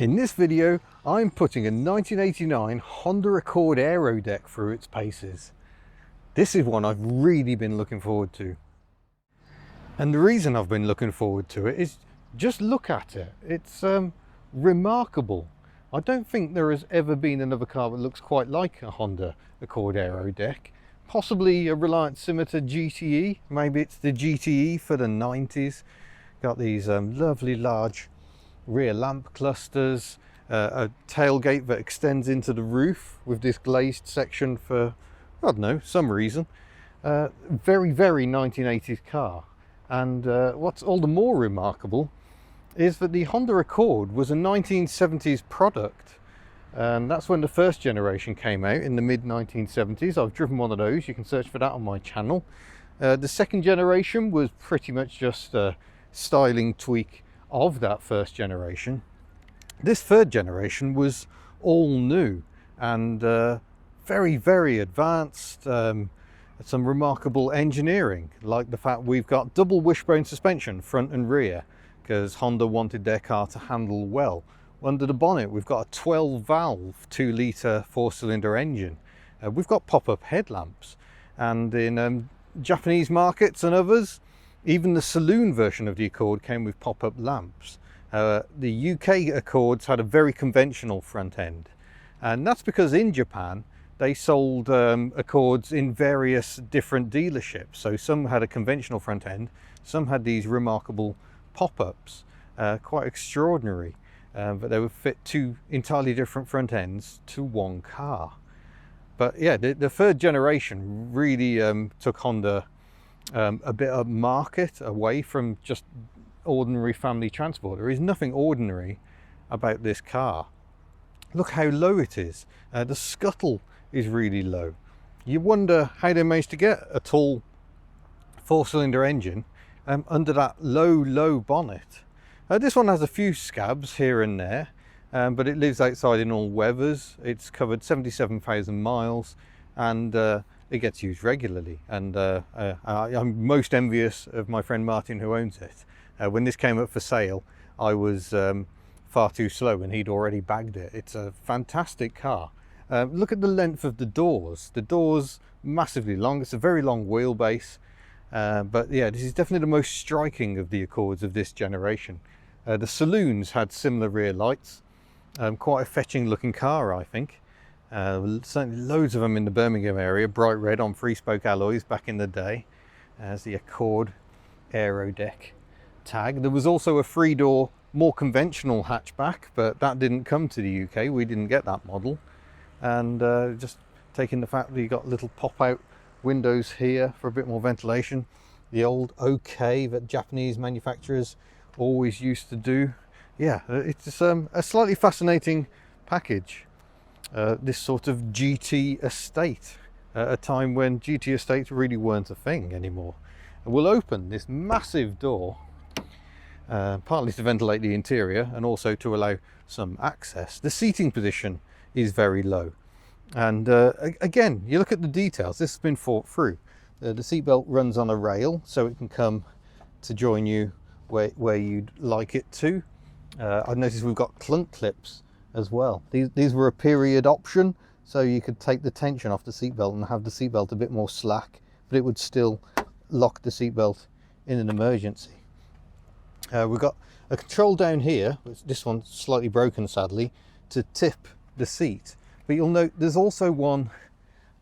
In this video, I'm putting a 1989 Honda Accord Aerodeck through its paces. This is one I've really been looking forward to. And the reason I've been looking forward to it is just look at it. It's remarkable. I don't think there has ever been another car that looks quite like a Honda Accord Aerodeck. Possibly a Reliant Scimitar GTE. Maybe it's the GTE for the 90s. Got these lovely large rear lamp clusters, a tailgate that extends into the roof with this glazed section for, I don't know, some reason. Very 1980s car. And what's all the more remarkable is that the Honda Accord was a 1970s product. And that's when the first generation came out in the mid 1970s. I've driven one of those. You can search for that on my channel. The second generation was pretty much just a styling tweak of that first generation. This third generation was all new and very advanced. Some remarkable engineering, like the fact we've got double wishbone suspension front and rear, because Honda wanted their car to handle well. Under the bonnet we've got a 12 valve 2 litre 4-cylinder engine. We've got pop-up headlamps, and in Japanese markets and others, even the saloon version of the Accord came with pop-up lamps. The UK Accords had a very conventional front end, and that's because in Japan they sold Accords in various different dealerships. So some had a conventional front end, some had these remarkable pop-ups, quite extraordinary, but they would fit two entirely different front ends to one car. But yeah, the third generation really took Honda a bit of market away from just ordinary family transport. There is nothing ordinary about this car. Look how low it is. The scuttle is really low. You wonder how they managed to get a tall 4-cylinder engine under that low bonnet. This one has a few scabs here and there, but it lives outside in all weathers. It's covered 77,000 miles, and it gets used regularly, and I'm most envious of my friend Martin, who owns it. When this came up for sale, I was far too slow and he'd already bagged it. It's a fantastic car. Look at the length of the doors. The doors massively long. It's a very long wheelbase, but yeah, this is definitely the most striking of the Accords of this generation. The saloons had similar rear lights. Quite a fetching looking car, I think. Certainly loads of them in the Birmingham area, bright red on 3-spoke alloys back in the day, as the Accord Aerodeck tag. There was also a 3-door, more conventional hatchback, but that didn't come to the UK. We didn't get that model. And just taking the fact that you got little pop-out windows here for a bit more ventilation, the old OK that Japanese manufacturers always used to do. Yeah, it's a slightly fascinating package. This sort of GT estate, at a time when GT estates really weren't a thing anymore. And we'll open this massive door, partly to ventilate the interior and also to allow some access. The seating position is very low, and again, you look at the details. This has been thought through. The seatbelt runs on a rail, so it can come to join you where you'd like it to. I've noticed we've got clunk clips as well. These were a period option, so you could take the tension off the seatbelt and have the seatbelt a bit more slack, but it would still lock the seatbelt in an emergency. We've got a control down here, this one's slightly broken sadly, to tip the seat, but you'll note there's also one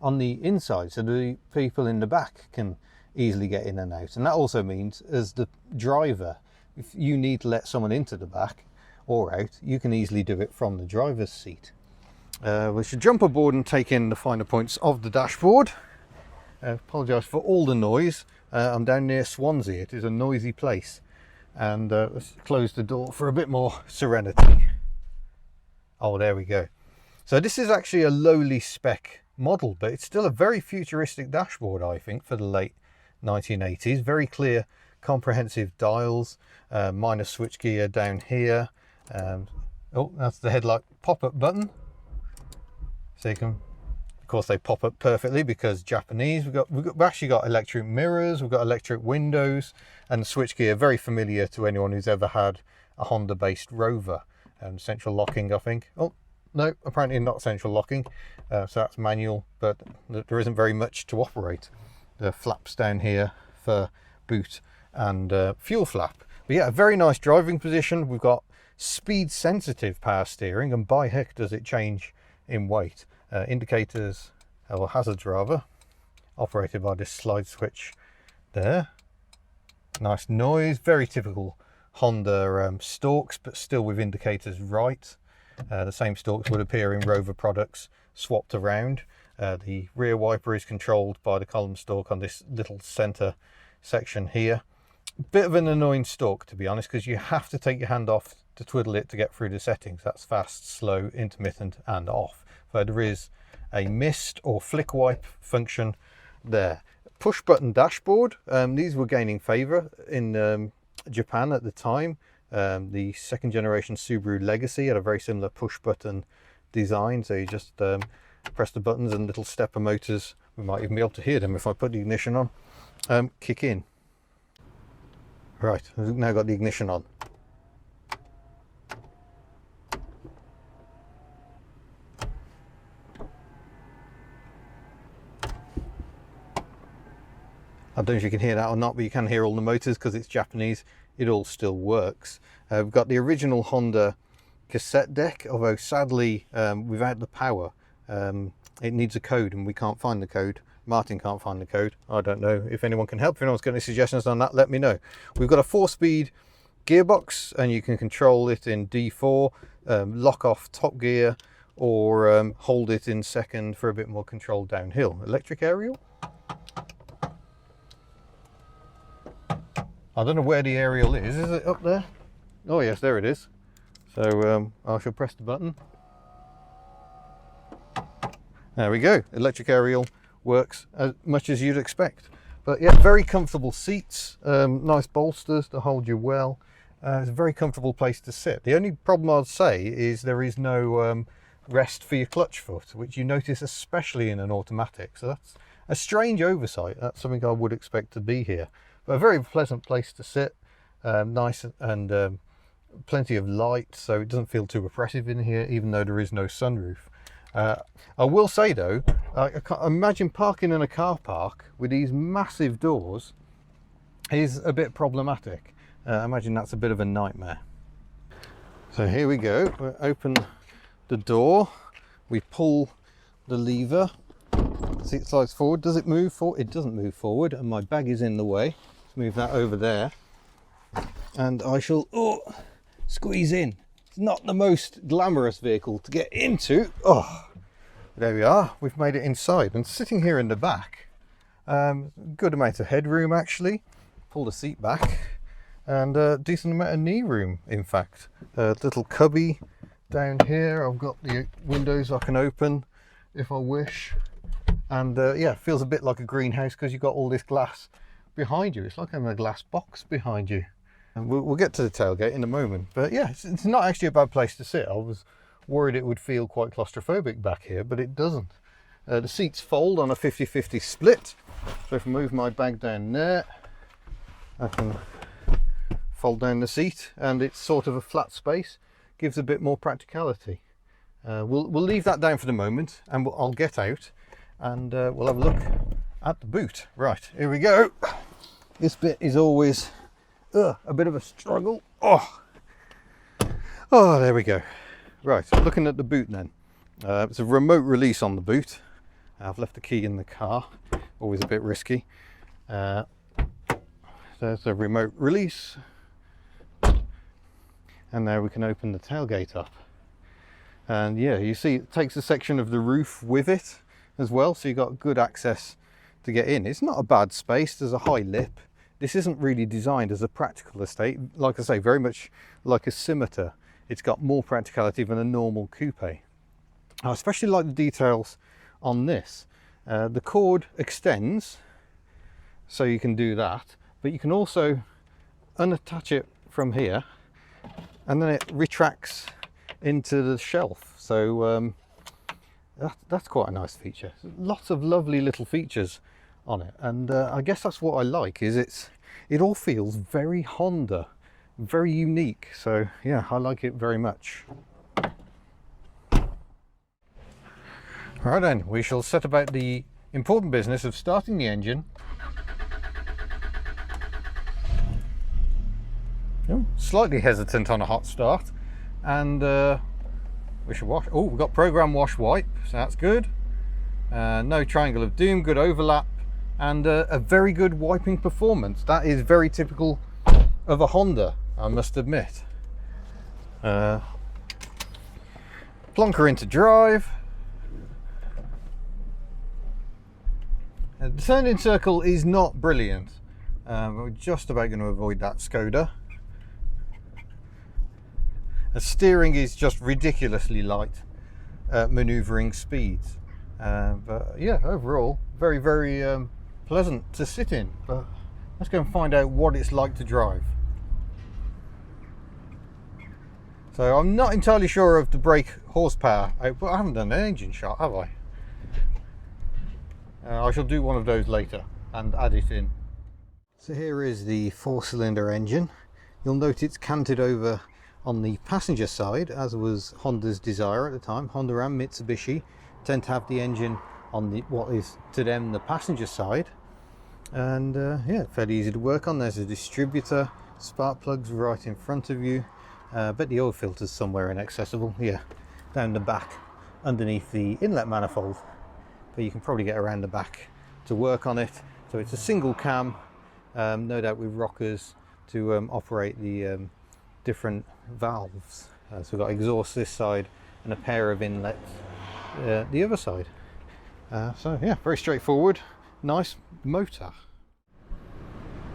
on the inside, so the people in the back can easily get in and out. And that also means, as the driver, if you need to let someone into the back or out, you can easily do it from the driver's seat. We should jump aboard and take in the finer points of the dashboard. Apologise for all the noise. I'm down near Swansea. It is a noisy place. And let's close the door for a bit more serenity. Oh, there we go. So this is actually a lowly spec model, but it's still a very futuristic dashboard, I think, for the late 1980s. Very clear, comprehensive dials, minor switchgear down here. Oh, that's the headlight pop-up button. So you can, of course, they pop up perfectly because Japanese. We've actually got electric mirrors, we've got electric windows, and switchgear very familiar to anyone who's ever had a Honda-based Rover. central locking, I think. Oh no, apparently not central locking, so that's manual, but there isn't very much to operate. The flaps down here for boot and fuel flap. But yeah, a very nice driving position. We've got speed sensitive power steering, and by heck does it change in weight. Indicators, or hazards rather, operated by this slide switch there. Nice noise, very typical Honda stalks, but still with indicators right. The same stalks would appear in Rover products swapped around. The rear wiper is controlled by the column stalk on this little center section here. Bit of an annoying stalk, to be honest, because you have to take your hand off to twiddle it to get through the settings. That's fast, slow, intermittent and off. So there is a mist or flick wipe function there. Push button dashboard. These were gaining favor in Japan at the time. The second generation Subaru Legacy had a very similar push button design, so you just press the buttons and little stepper motors, we might even be able to hear them if I put the ignition on, kick in. Right, I've now got the ignition on. I don't know if you can hear that or not, but you can hear all the motors because it's Japanese. It all still works. We've got the original Honda cassette deck, although sadly without the power it needs a code and we can't find the code. Martin can't find the code. I don't know if anyone can help. If anyone's got any suggestions on that, let me know. We've got a 4-speed gearbox and you can control it in D4, lock off top gear, or hold it in second for a bit more control downhill. Electric aerial. I don't know where the aerial is. Is it up there? Oh yes, there it is. So I shall press the button. There we go. Electric aerial works as much as you'd expect. But yeah, very comfortable seats, nice bolsters to hold you well. It's a very comfortable place to sit. The only problem I'd say is there is no rest for your clutch foot, which you notice especially in an automatic. So that's a strange oversight. That's something I would expect to be here. But a very pleasant place to sit, nice and plenty of light, so it doesn't feel too oppressive in here, even though there is no sunroof. I will say though, I can't imagine parking in a car park with these massive doors is a bit problematic. I imagine that's a bit of a nightmare. So here we go. We open the door, we pull the lever, seat slides forward. Does it move forward? It doesn't move forward, and my bag is in the way. Let's move that over there, and I shall squeeze in. It's not the most glamorous vehicle to get into. Oh, there we are. We've made it inside, and sitting here in the back, good amount of headroom actually. Pull the seat back, and a decent amount of knee room. In fact, a little cubby down here. I've got the windows I can open if I wish, and yeah, it feels a bit like a greenhouse because you've got all this glass behind you. It's like having a glass box behind you. And we'll get to the tailgate in a moment, but yeah, it's not actually a bad place to sit. I was worried it would feel quite claustrophobic back here, but it doesn't. The seats fold on a 50-50 split, so if I move my bag down there, I can fold down the seat, and it's sort of a flat space, gives a bit more practicality. We'll leave that down for the moment, and I'll get out and we'll have a look at the boot. Right, here we go. This bit is always a bit of a struggle. Oh, there we go. Right, looking at the boot then. It's a remote release on the boot. I've left the key in the car, always a bit risky. There's a remote release. And now we can open the tailgate up. And yeah, you see it takes a section of the roof with it as well, so you've got good access to get in. It's not a bad space, there's a high lip. This isn't really designed as a practical estate. Like I say, very much like a scimitar. It's got more practicality than a normal coupe. I especially like the details on this. The cord extends, so you can do that, but you can also unattach it from here, and then it retracts into the shelf. So that's quite a nice feature. Lots of lovely little features on it, and I guess that's what I like, is it all feels very Honda, very unique. So yeah, I like it very much. Right then, we shall set about the important business of starting the engine. Oh, slightly hesitant on a hot start, and we should wash. Oh, we've got program wash wipe, so that's good. No triangle of doom, good overlap, and a very good wiping performance. That is very typical of a Honda, I must admit. Plonker into drive. The turning circle is not brilliant. We're just about going to avoid that Skoda. The steering is just ridiculously light at manoeuvring speeds. But yeah, overall, very, very pleasant to sit in. But let's go and find out what it's like to drive. So I'm not entirely sure of the brake horsepower output. I haven't done an engine shot, have I? I shall do one of those later and add it in. So here is the 4-cylinder engine. You'll note it's canted over on the passenger side, as was Honda's desire at the time. Honda and Mitsubishi tend to have the engine on the what is to them the passenger side, and yeah, fairly easy to work on. There's a distributor, spark plugs right in front of you. But the oil filter's somewhere inaccessible. Yeah, down the back underneath the inlet manifold. But you can probably get around the back to work on it. So it's a single cam, no doubt with rockers to operate the different valves. So we've got exhaust this side and a pair of inlets the other side. So yeah, very straightforward, nice motor.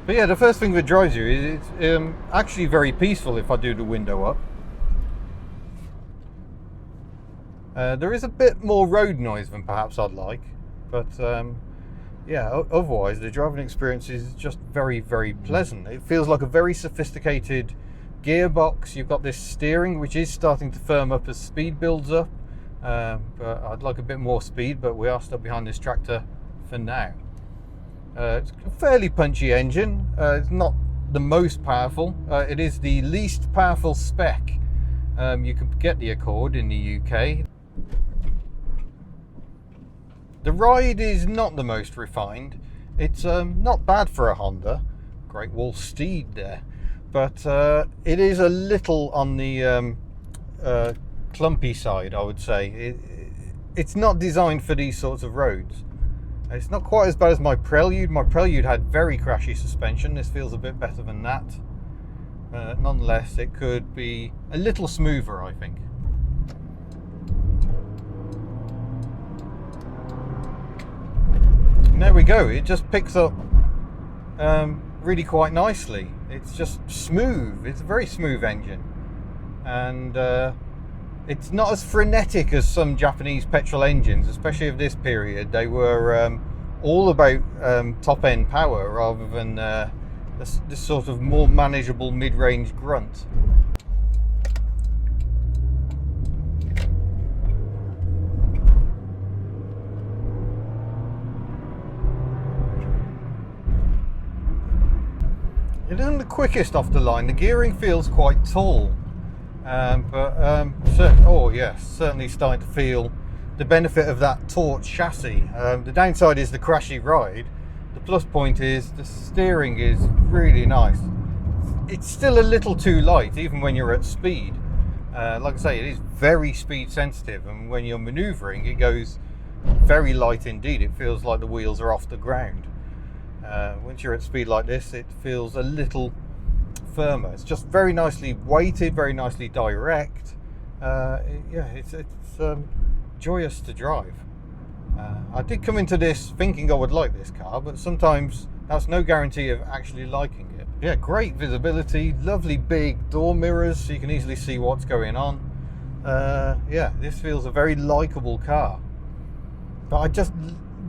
But yeah, the first thing that drives you is it's actually very peaceful if I do the window up. There is a bit more road noise than perhaps I'd like, but yeah, otherwise the driving experience is just very, very pleasant. It feels like a very sophisticated gearbox. You've got this steering which is starting to firm up as speed builds up, but I'd like a bit more speed, but we are stuck behind this tractor for now. It's a fairly punchy engine. It's not the most powerful. It is the least powerful spec you could get the Accord in the UK. The ride is not the most refined. It's not bad for a Honda. Great Wall Steed there. But it is a little on the clumpy side, I would say. It's not designed for these sorts of roads. It's not quite as bad as my Prelude. My Prelude had very crashy suspension. This feels a bit better than that. Nonetheless, it could be a little smoother, I think. And there we go. It just picks up really quite nicely. It's just smooth. It's a very smooth engine, and it's not as frenetic as some Japanese petrol engines, especially of this period. They were all about top-end power rather than this sort of more manageable mid-range grunt. It isn't the quickest off the line. The gearing feels quite tall. Oh yes, certainly starting to feel the benefit of that torch chassis. The downside is the crashy ride. The plus point is the steering is really nice. It's still a little too light even when you're at speed. Like I say, it is very speed sensitive, and when you're maneuvering it goes very light indeed. It feels like the wheels are off the ground. Once you're at speed like this, it feels a little firmer. It's just very nicely weighted, very nicely direct. Yeah, it's joyous to drive. I did come into this thinking I would like this car, but sometimes that's no guarantee of actually liking it. Yeah, great visibility, lovely big door mirrors so you can easily see what's going on. Yeah, this feels a very likable car. But I just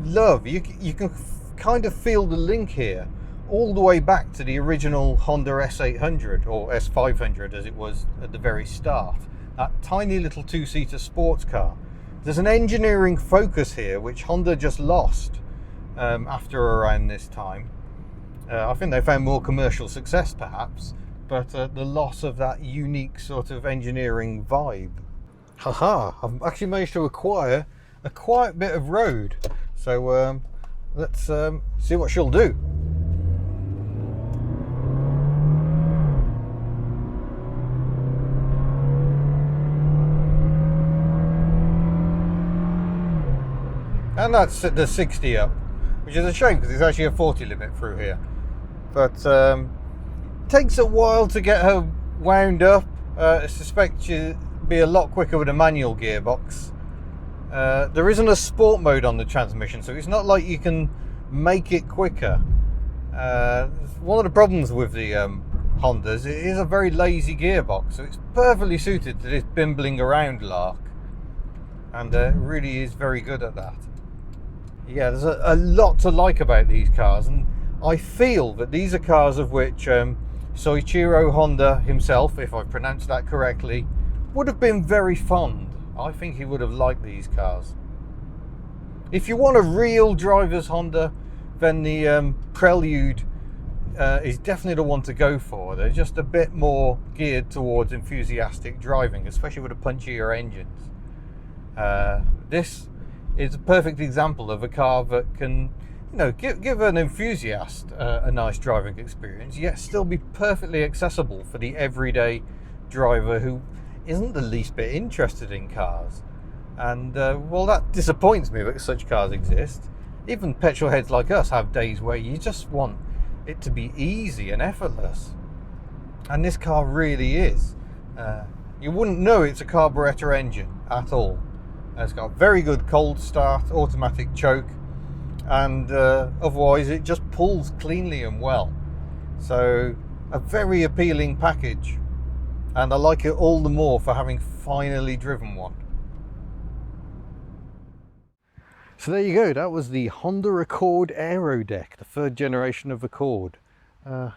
love, you can kind of feel the link here all the way back to the original Honda S800 or S500 as it was at the very start. That tiny little two-seater sports car. There's an engineering focus here which Honda just lost after around this time. I think they found more commercial success perhaps, but the loss of that unique sort of engineering vibe. Haha, I've actually managed to acquire a quiet bit of road, so let's see what she'll do. And that's at the 60 up, which is a shame because it's actually a 40 limit through here. But takes a while to get her wound up. I suspect she'll be a lot quicker with a manual gearbox. There isn't a sport mode on the transmission, so it's not like you can make it quicker. One of the problems with the Hondas, it is a very lazy gearbox, so it's perfectly suited to this bimbling around lark, and it really is very good at that. Yeah, there's a lot to like about these cars, and I feel that these are cars of which Soichiro Honda himself, if I've pronounced that correctly, would have been very fond. I think he would have liked these cars. If you want a real driver's Honda, then the Prelude is definitely the one to go for. They're just a bit more geared towards enthusiastic driving, especially with the punchier engines. This is a perfect example of a car that can, you know, give an enthusiast a nice driving experience, yet still be perfectly accessible for the everyday driver who isn't the least bit interested in cars. And well, that disappoints me that such cars exist. Even petrol heads like us have days where you just want it to be easy and effortless, and this car really is. You wouldn't know it's a carburetor engine at all. It's got a very good cold start, automatic choke, and otherwise it just pulls cleanly and well. So a very appealing package, and I like it all the more for having finally driven one. So there you go, that was the Honda Accord Aerodeck, the third generation of Accord. A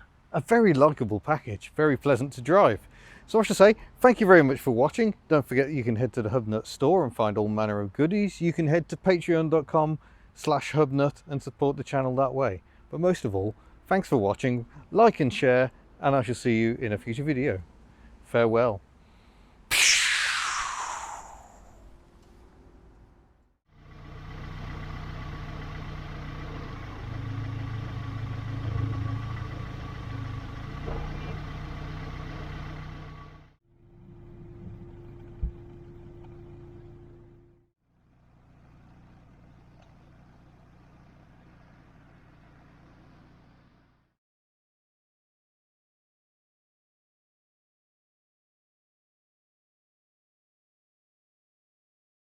very likeable package, very pleasant to drive. So I should say, thank you very much for watching. Don't forget you can head to the HubNut store and find all manner of goodies. You can head to patreon.com/HubNut and support the channel that way. But most of all, thanks for watching, like and share, and I shall see you in a future video. Farewell.